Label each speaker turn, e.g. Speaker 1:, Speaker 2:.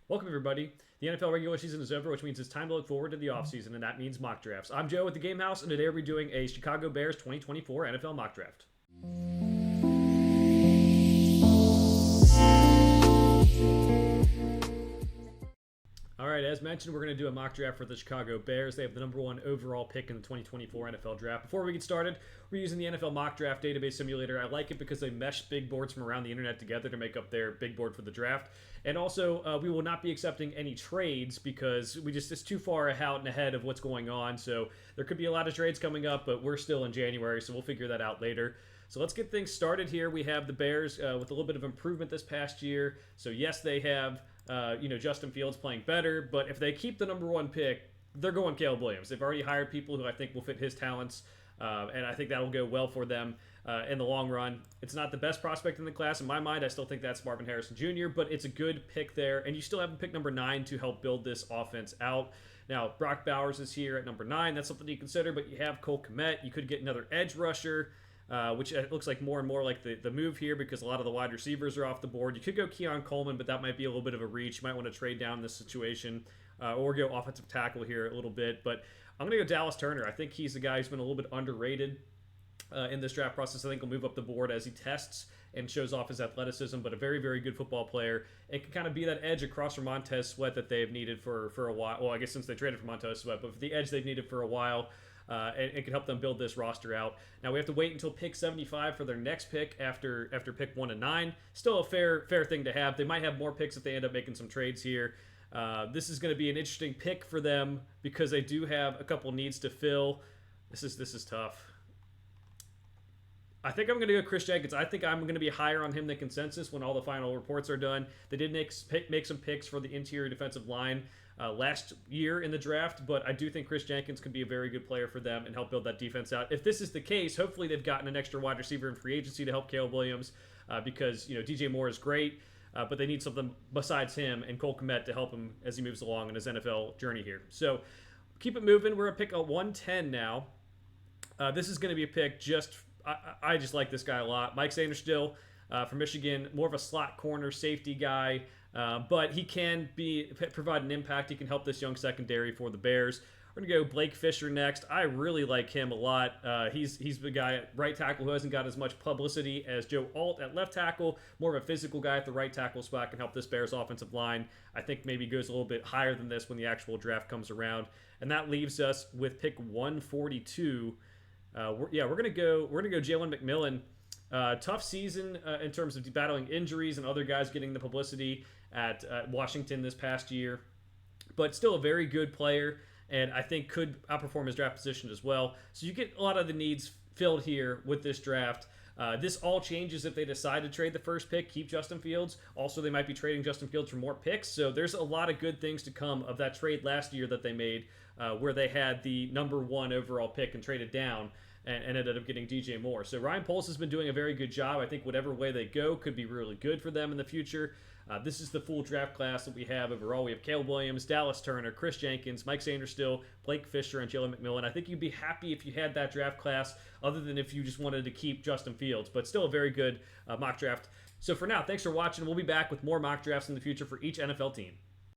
Speaker 1: Welcome, everybody. The NFL regular season is over, which means it's time to look forward to the offseason, and that means mock drafts. I'm Joe at the Game House, and today we're doing a Chicago Bears 2024 NFL mock draft. All right, as mentioned, we're going to do a mock draft for the Chicago Bears. They have the number one overall pick in the 2024 NFL draft. Before we get started, we're using the NFL mock draft database simulator. I like it because they mesh big boards from around the internet together to make up their big board for the draft. And also, we will not be accepting any trades because it's too far out and ahead of what's going on. So there could be a lot of trades coming up, but we're still in January, so we'll figure that out later. So let's get things started here. We have the Bears with a little bit of improvement this past year. So yes, they have Justin Fields playing better, but if they keep the number one pick, they're going Caleb Williams. They've already hired people who I think will fit his talents, and I think that will go well for them in the long run. It's not the best prospect in the class. In my mind, I still think that's Marvin Harrison Jr., but it's a good pick there, and you still have pick number 9 to help build this offense out. Now, Brock Bowers is here at number 9. That's something you consider, but you have Cole Kmet. You could get another edge rusher. Which looks like more and more like the move here because a lot of the wide receivers are off the board. You could go Keon Coleman, but that might be a little bit of a reach. You might want to trade down this situation or go offensive tackle here a little bit. But I'm going to go Dallas Turner. I think he's the guy who's been a little bit underrated in this draft process. I think he'll move up the board as he tests and shows off his athleticism, but a very, very good football player and can kind of be that edge across from Montez Sweat that they've needed for a while. Well, I guess since they traded for Montez Sweat, but for the edge they've needed for a while. And can help them build this roster out. Now we have to wait until pick 75 for their next pick after pick 1 and 9. Still a fair thing to have. They might have more picks if they end up making some trades here. This is going to be an interesting pick for them because they do have a couple needs to fill. This is tough. I think I'm going to go Chris Jenkins. I think I'm going to be higher on him than consensus when all the final reports are done. They did make some picks for the interior defensive line last year in the draft, but I do think Chris Jenkins could be a very good player for them and help build that defense out. If this is the case, hopefully they've gotten an extra wide receiver in free agency to help Caleb Williams because DJ Moore is great, but they need something besides him and Cole Kmet to help him as he moves along in his NFL journey here. So keep it moving. We're going to pick a 110 now. This is going to be a pick I just like this guy a lot. Mike Sainristil from Michigan, more of a slot corner safety guy, but he can provide an impact. He can help this young secondary for the Bears. We're going to go Blake Fisher next. I really like him a lot. He's the guy at right tackle who hasn't got as much publicity as Joe Alt at left tackle. More of a physical guy at the right tackle spot, can help this Bears offensive line. I think maybe goes a little bit higher than this when the actual draft comes around. And that leaves us with pick 142. We're gonna go Jalen McMillan. Tough season in terms of battling injuries and other guys getting the publicity at Washington this past year, but still a very good player, and I think could outperform his draft position as well. So you get a lot of the needs filled here with this draft. This all changes if they decide to trade the first pick, keep Justin Fields. Also, they might be trading Justin Fields for more picks. So there's a lot of good things to come of that trade last year that they made where they had the number 1 overall pick and traded down and ended up getting DJ Moore. So Ryan Poles has been doing a very good job. I think whatever way they go could be really good for them in the future. This is the full draft class that we have overall. We have Caleb Williams, Dallas Turner, Chris Jenkins, Mike Sainristil, Blake Fisher, and Jalen McMillan. I think you'd be happy if you had that draft class other than if you just wanted to keep Justin Fields, but still a very good mock draft. So for now, thanks for watching. We'll be back with more mock drafts in the future for each NFL team.